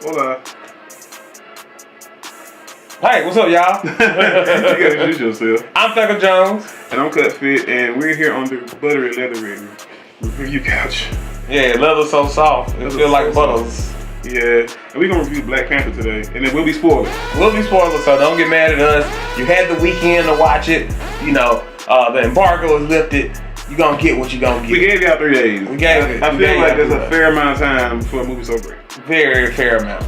Hola. Hey, what's up, y'all? You gotta introduce yourself. I'm THECA Jones. And I'm KUTFIT, and we're here on the Buttery leather review couch. Yeah, leather so soft. It feels like butters. Yeah, and we're gonna review Black Panther today, and then we'll be spoilers. We'll be spoilers, so don't get mad at us. You had the weekend to watch it. You know, the embargo is lifted. You're gonna get what you're gonna get. We gave y'all 3 days. We gave it. I feel like there's a fair amount of time for a movie so great. Very fair amount.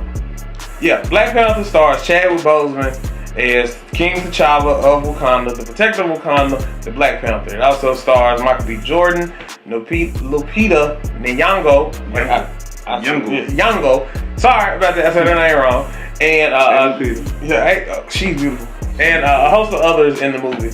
Yeah, Black Panther stars Chadwick Boseman as King T'Challa of Wakanda, the protector of Wakanda, the Black Panther. It also stars Michael B. Jordan, Lupita Nyong'o. Nyong'o. Sorry about that. I said that name wrong. And she's beautiful. And a host of others in the movie.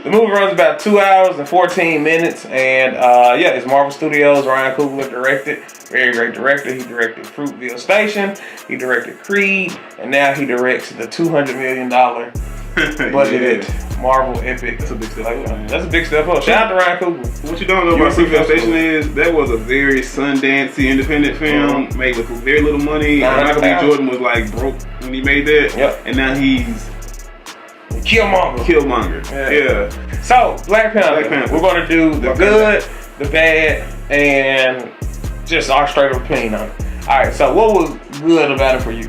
The movie runs about 2 hours and 14 minutes, and it's Marvel Studios. Ryan Coogler directed. Very great director. He directed Fruitvale Station. He directed Creed, and now he directs the $200 million budgeted Marvel epic. That's a big step up. That's a big step up. Shout out to Ryan Coogler. What you don't know about Fruitvale Station is that was a very Sundance-y independent film made with very little money. Michael B. Jordan was like broke when he made that. Yep. And now he's Killmonger. Yeah. So, Black Panther. We're going to do the good, the bad, and just our straight up opinion on it. Alright, so what was good about it for you?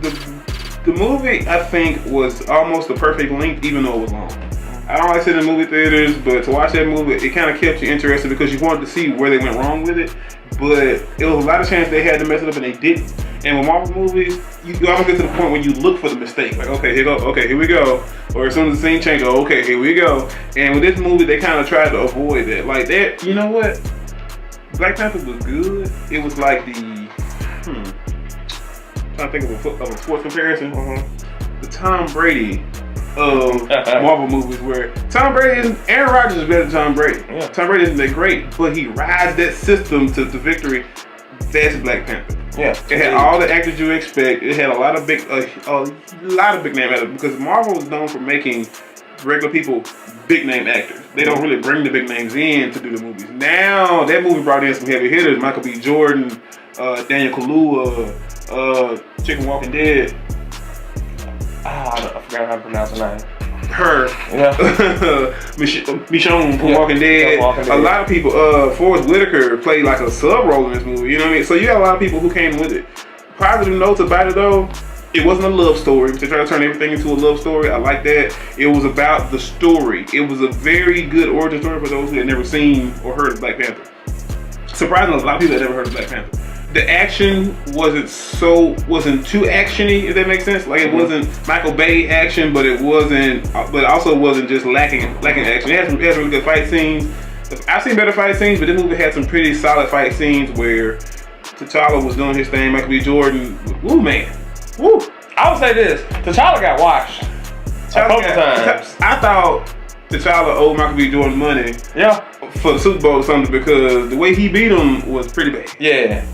The movie, I think, was almost the perfect length, even though it was long. I don't like sitting in movie theaters, but to watch that movie, it kind of kept you interested because you wanted to see where they went wrong with it. But it was a lot of chance they had to mess it up and they didn't. And with Marvel movies, you almost get to the point where you look for the mistake. Like, okay, here we go. Or as soon as the scene changes, okay, here we go. And with this movie, they kind of tried to avoid that. Like that, you know what? Black Panther was good. It was like the, trying to think of a sports comparison. The Tom Brady of Marvel movies, where Aaron Rodgers is better than Tom Brady. Yeah. Tom Brady isn't that great, but he rides that system to victory. That's Black Panther. Yeah, it had all the actors you expect. It had a lot of big name actors because Marvel is known for making regular people big name actors. They don't really bring the big names in to do the movies. Now that movie brought in some heavy hitters: Michael B. Jordan, Daniel Kaluuya, Chicken Walking Dead. I forgot how to pronounce her name. Her. Yeah. Michonne from Walking Dead. A lot of people. Forrest Whitaker played like a sub role in this movie. You know what I mean? So you got a lot of people who came with it. Positive notes about it though. It wasn't a love story. They tried to turn everything into a love story. I like that. It was about the story. It was a very good origin story for those who had never seen or heard of Black Panther. Surprisingly, a lot of people had never heard of Black Panther. The action wasn't too actiony, if that makes sense. Like it wasn't Michael Bay action, but it also wasn't just lacking action. It had really good fight scenes. I've seen better fight scenes, but this movie had some pretty solid fight scenes where T'Challa was doing his thing. Michael B. Jordan, woo man, woo. I would say this: T'Challa got washed a couple times. I thought T'Challa owed Michael B. Jordan money. Yeah. For the Super Bowl or something, because the way he beat him was pretty bad. Yeah.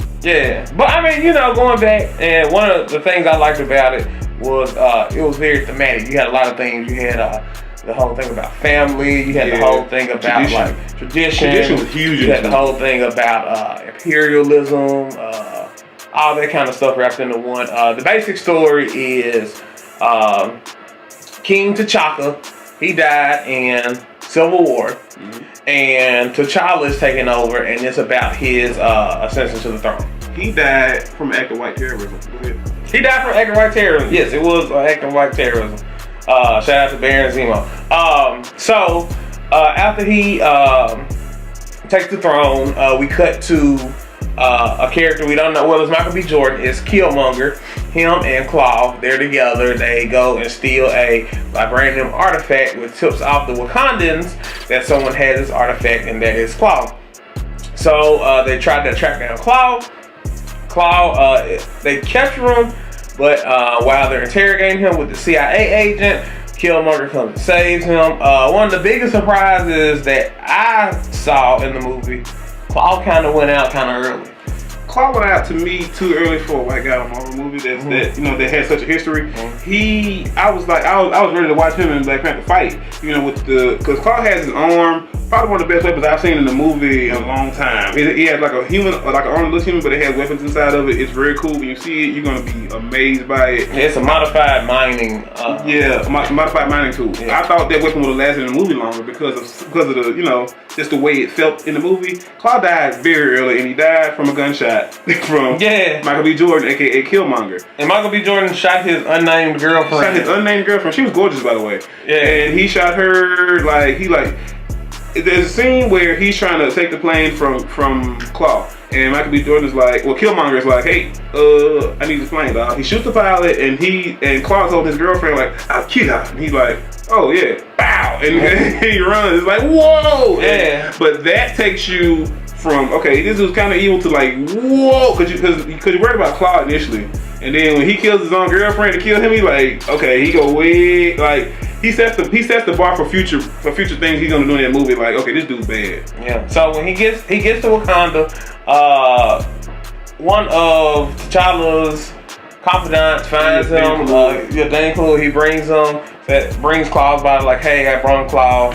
But I mean, going back, and one of the things I liked about it was it was very thematic. You had a lot of things. You had the whole thing about family. You had the whole thing about tradition. Tradition was huge. You had the whole thing about imperialism, all that kind of stuff wrapped into one. The basic story is King T'Challa. He died in Civil War, and T'Challa is taking over, and it's about his ascension to the throne. He died from an act of white terrorism. He died from an act of white terrorism. Yes, it was an act of white terrorism. Shout out to Baron Zemo. So after he takes the throne, we cut to a character we don't know. Well, it's Michael B. Jordan. It's Killmonger. Him and Claw, they're together. They go and steal a vibranium artifact, which tips off the Wakandans that someone has this artifact, and that is Claw. So they tried to track down Claw. They capture him, but while they're interrogating him with the CIA agent, Killmonger comes and saves him. One of the biggest surprises that I saw in the movie, Claw kind of went out kind of early. Claw went out to me too early for a white guy in a Marvel movie that had such a history. I was ready to watch him and Black Panther fight. Because Claw has his arm probably one of the best weapons I've seen in a movie in a long time. He has like a human, like an armless human, but it has weapons inside of it. It's very cool. When you see it, you're gonna be amazed by it. Yeah, it's a modified mining. Modified mining tool. Yeah. I thought that weapon would have lasted in the movie longer because of the, you know, just the way it felt in the movie. Claw died very early, and he died from a gunshot from Michael B. Jordan, aka Killmonger. And Michael B. Jordan shot his unnamed girlfriend. She was gorgeous, by the way. Yeah. And he shot her there's a scene where he's trying to take the plane from Claw, and Michael B. Jordan is like, well, Killmonger is like, hey, I need this plane, dog. He shoots the pilot, and Claw told his girlfriend, like, I'll kill her. And he's like, oh yeah, bow, and he runs. It's like, whoa. Yeah. But that takes you from, okay, this was kind of evil to like, whoa, because you worried about Claw initially, and then when he kills his own girlfriend to kill him, he's like, okay, he go way, like, he sets the bar for future things he's gonna do in that movie. Like, okay, this dude's bad. Yeah. So when he gets to Wakanda, one of T'Challa's confidants finds him. Dane Clue, he brings him. That brings Claw's body. Like, hey, I brought Claw.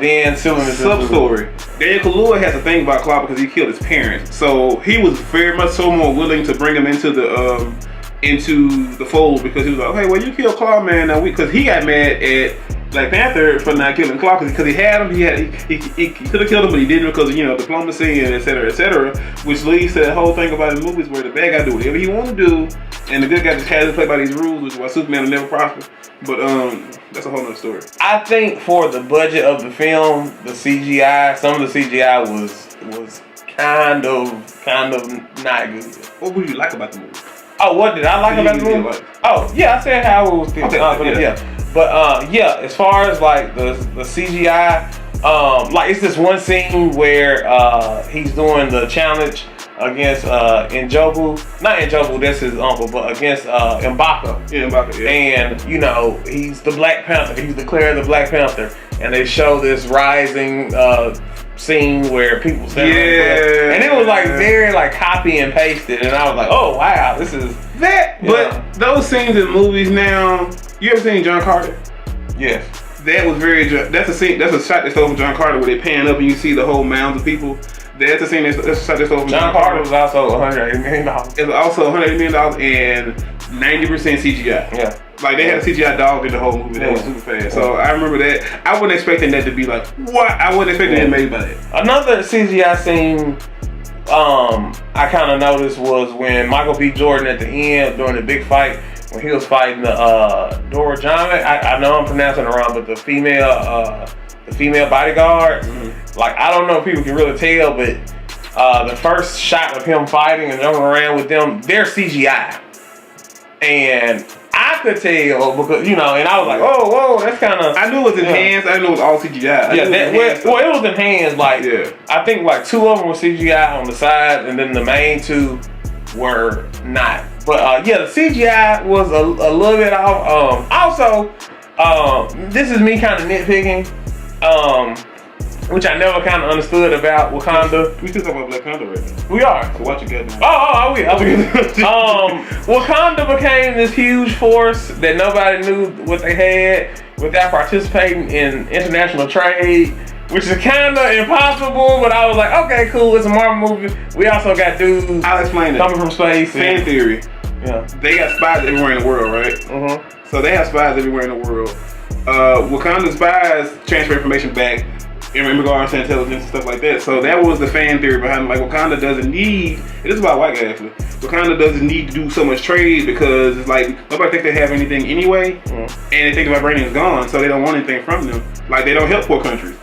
Then sub-story. Daniel Kaluuya has a thing about Claw because he killed his parents. So he was very much so more willing to bring him into the fold because he was like, okay, well, you killed Claw, man. Now because he got mad at Black Panther for not killing Claw because he had him. He could have killed him, but he didn't because of, you know, diplomacy and et cetera, which leads to the whole thing about the movies where the bad guy do whatever he want to do and the good guy just has to play by these rules, which is why Superman will never prosper. But that's a whole nother story. I think for the budget of the film, the CGI, some of the CGI was kind of not good. What would you like about the movie? Oh, what did I like about the movie? Oh, yeah, I said how it was. But as far as like the CGI, like it's this one scene where he's doing the challenge against Njoku. Not Njoku, that's his uncle, but against M'Baka. Yeah, M'Baka, yeah. And, you know, he's the Black Panther. He's declared the Black Panther. And they show this rising scene where people stand and it was like very like copy and pasted, and I was like, oh wow, this is that. But those scenes in movies now, you ever seen John Carter? Yes. That was very. That's a scene. That's a shot they stole from John Carter where they pan up and you see the whole mounds of people. That's a scene. That's a shot they stole from John Carter. Was also $180 million. It was also $180 million and 90% CGI. Yeah. Like they had a CGI dog in the whole movie that was super fast. So I remember that. I wasn't expecting that to be like what? I wasn't expecting it made by that. Another CGI scene I kind of noticed was when Michael B. Jordan at the end during the big fight when he was fighting the Dora Jamet. I know I'm pronouncing it wrong, but the female bodyguard. Mm-hmm. Like I don't know if people can really tell, but the first shot of him fighting and jumping around with them, they're CGI. And I could tell because, you know, and I was like, oh, whoa, that's kind of... I knew it was enhanced. I knew it was all CGI. It was enhanced. Like, I think like 2 of them were CGI on the side, and then the main 2 were not. But the CGI was a little bit off. Also, this is me kind of nitpicking. Which I never kind of understood about Wakanda. We still talk about Black Panther right now. We are. So watch it get I will. Wakanda became this huge force that nobody knew what they had without participating in international trade, which is kind of impossible. But I was like, okay, cool. It's a Marvel movie. We also got dudes I'll explain coming from space. Fan theory. Yeah. They got spies everywhere in the world, right? Mm-hmm. So they have spies everywhere in the world. Wakanda spies transfer information back in regards to intelligence and stuff like that. So that was the fan theory behind it. Like Wakanda doesn't need, it is about white guy actually, Wakanda doesn't need to do so much trade because it's like nobody thinks they have anything anyway, and they think the vibranium is gone, so they don't want anything from them. Like they don't help poor countries.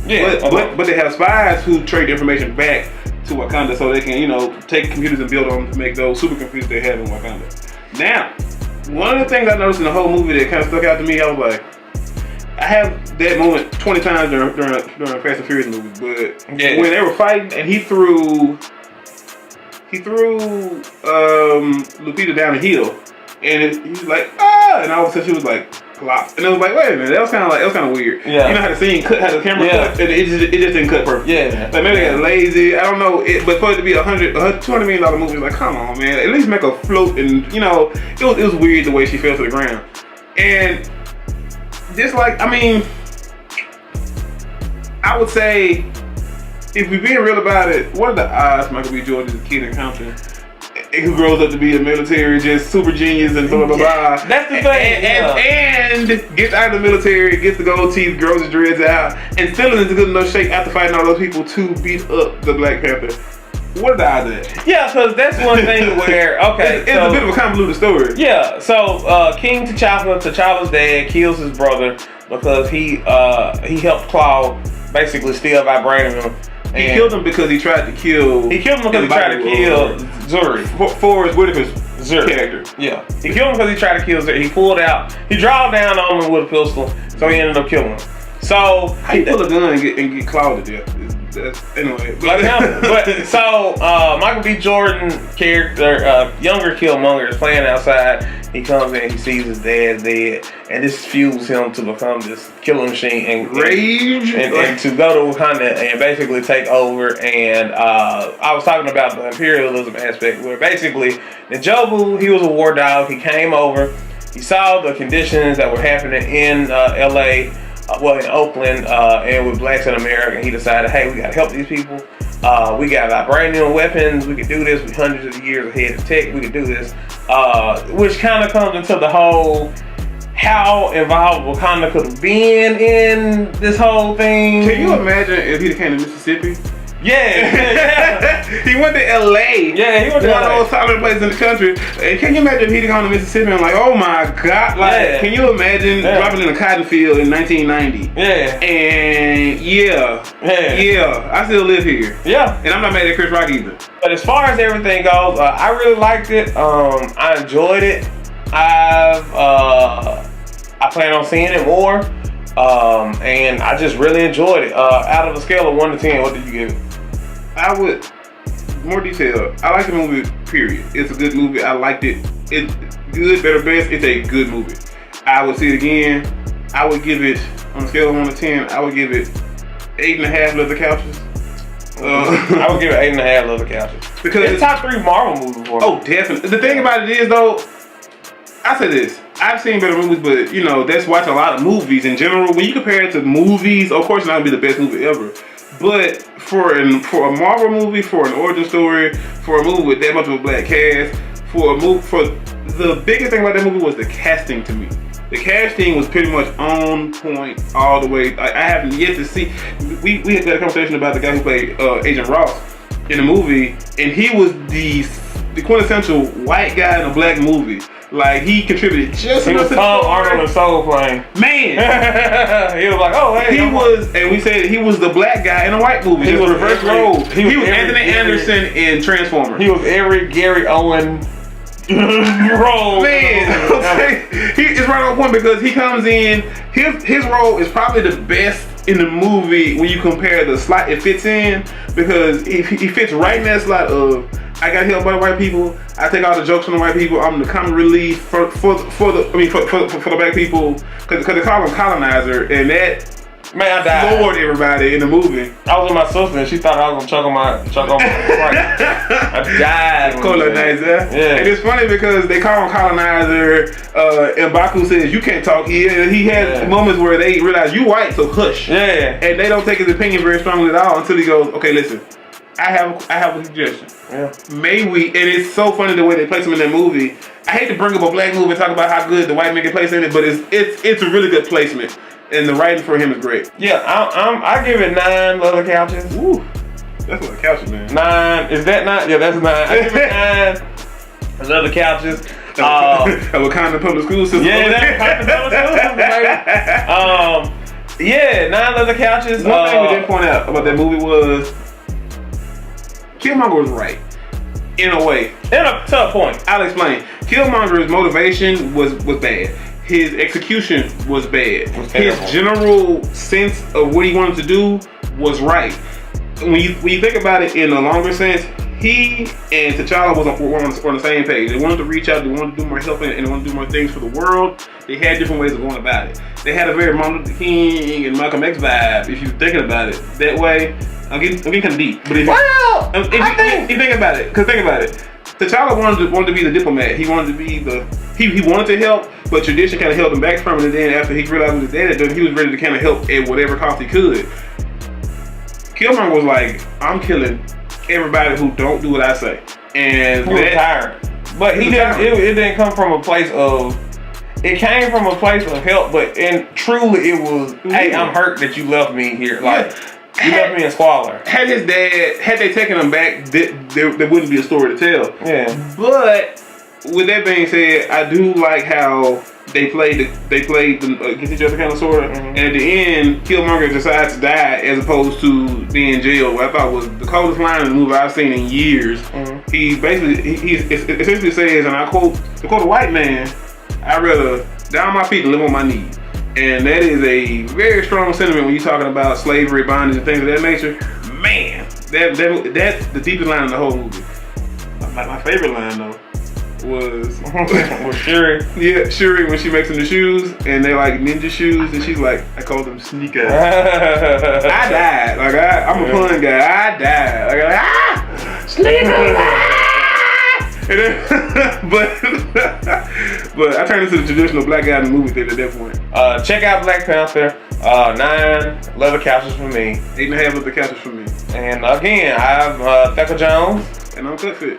Yeah. But they have spies who trade information back to Wakanda so they can, you know, take computers and build them to make those supercomputers they have in Wakanda. Now, one of the things I noticed in the whole movie that kind of stuck out to me, I was like, I have that moment 20 times during a Fast and Furious movie, but when they were fighting and he threw Lupita down the hill, and he was like, ah, and all of a sudden she was like, plop, and I was like, wait a minute, that was kind of weird. Yeah. You know how the scene cut, how the camera cut, and it just didn't cut perfect. Yeah. Like maybe they got lazy, I don't know, but for it to be a $200 million movie, like come on, man, at least make her float, and you know, it was weird the way she fell to the ground, and. Just like, I mean, I would say, if we're being real about it, what are the odds Michael B. Jordan is a kid in Compton who grows up to be a military, just super genius and blah, blah, blah. That's the thing. And gets out of the military, gets the gold teeth, grows his dreads out, and still is in good enough shape after fighting all those people to beat up the Black Panther. What are the odds of that? Yeah, because that's one thing where, okay. It's a bit of a convoluted story. Yeah, so King T'Challa's dad, kills his brother because he helped Claw basically steal vibranium. He killed him because he tried to kill. He killed him because he tried to kill Zuri. Forrest Whitaker's character. Yeah. He killed him because he tried to kill Zuri. He pulled out. He drawed down on him with a pistol, so he ended up killing him. So how you pull a gun and get clawed to death? Anyway. Michael B. Jordan character, younger Killmonger, is playing outside. He comes in, he sees his dad dead, and this fuels him to become this killing machine and rage, and to go to Wakanda and basically take over. And I was talking about the imperialism aspect, where basically Njobu, he was a war dog. He came over, he saw the conditions that were happening in L.A., in Oakland, and with blacks in America, he decided, hey, we gotta help these people. We got vibranium weapons. We can do this. We're hundreds of years ahead of tech. We can do this. Which kind of comes into the whole how involved Wakanda could have been in this whole thing. Can you imagine if he came to Mississippi? Yeah. He went to L.A. Yeah, he went to one LA. of those solid places in the country. Can you imagine if he'd gone to Mississippi and like, oh my God, like, can you imagine dropping in a cotton field in 1990? Yeah. And I still live here. Yeah. And I'm not mad at Chris Rock either. But as far as everything goes, I really liked it. I enjoyed it. I plan on seeing it more. And I just really enjoyed it. Out of a scale of 1 to 10, what did you give it? I would, more detail, I like the movie, period. It's a good movie. I liked it. It's good, better, best. It's a good movie. I would see it again. I would give it, on a scale of 1 to 10, I would give it 8.5 leather couches. I would give it 8.5 leather couches. Because it's top 3 Marvel movies for me. Oh, definitely. The thing about it is, though, I say this. I've seen better movies, but, you know, that's watching a lot of movies in general. When you compare it to movies, of course, it's not going to be the best movie ever. But for a Marvel movie, for an origin story, for a movie with that much of a black cast, the biggest thing about that movie was the casting to me. The casting was pretty much on point all the way. I haven't yet to see. We had a conversation about the guy who played Agent Ross in the movie, and he was the quintessential white guy in a black movie. Like, he contributed just enough to the Tom Arnold and Soul Plane. Man! He was like, oh, hey. And we said he was the black guy in a white movie. He was reverse role. He was Anthony Anderson in Transformers. He was every Gary Owen role. Man, it's right on point because he comes in, his role is probably the best in the movie when you compare the slot it fits in, because he fits right in that slot of, I got helped by the white people. I take all the jokes from the white people. I'm the comic relief for the black people, because they call him colonizer, and that man, I died. floored everybody in the movie. I was with my sister and she thought I was gonna chuck on my I died. Colonizer. Yeah. And it's funny because they call him colonizer. And Baku says you can't talk here. He had moments where they realize you white, so hush. Yeah. And they don't take his opinion very strongly at all until he goes, okay, listen. I have a suggestion. Yeah. May we? And it's so funny the way they place him in that movie. I hate to bring up a black movie and talk about how good the white man can place in it, but it's a really good placement, and the writing for him is great. Yeah, I give it 9 leather couches. Ooh, that's a lot of couches, man. 9 is that 9? Yeah, that's 9. I give it 9 leather couches. A Wakanda public school system. Yeah, that's Wakanda public school system, baby. Yeah, 9 leather couches. One thing we didn't point out about that movie was Killmonger was right, in a way. In a tough point. I'll explain. Killmonger's motivation was bad. His execution was bad. His general sense of what he wanted to do was right. When you think about it in a longer sense, he and T'Challa were on the same page. They wanted to reach out, they wanted to do more helping, and they wanted to do more things for the world. They had different ways of going about it. They had a very Martin Luther King and Malcolm X vibe, if you're thinking about it that way. I'm getting kind of deep, but if you think about it, T'Challa wanted to be the diplomat. He wanted to be he wanted to help, but tradition kind of held him back from it. And then after he realized what his dad had done, he was ready to kind of help at whatever cost he could. Killmonger was like, I'm killing everybody who don't do what I say. And he was tired. But he didn't. It didn't come from a place of. It came from a place of help, but truly it was. Hey, I'm hurt that you left me here. Like you left me in squalor. Had they taken him back, there wouldn't be a story to tell. Yeah. But with that being said, I do like how they played against each other kind of sort of. And at the end, Killmonger decides to die as opposed to be in jail. What I thought was the coldest line in the movie I've seen in years. He essentially says, and I quote, to quote a white man, I'd rather die on my feet than live on my knees. And that is a very strong sentiment when you're talking about slavery, bondage, and things of that nature. Man, that's the deepest line in the whole movie. My favorite line though was Shuri. Yeah, Shuri when she makes them the shoes and they're like ninja shoes and she's like, I call them sneakers. I died. Like I'm a pun guy. I died. Like sneakers. And then, but I turned into the traditional black guy in the movie theater at that point. Check out Black Panther. 9 leather couches for me. 8.5 leather couches for me. And again, I'm THECA Jones. And I'm KUTFIT.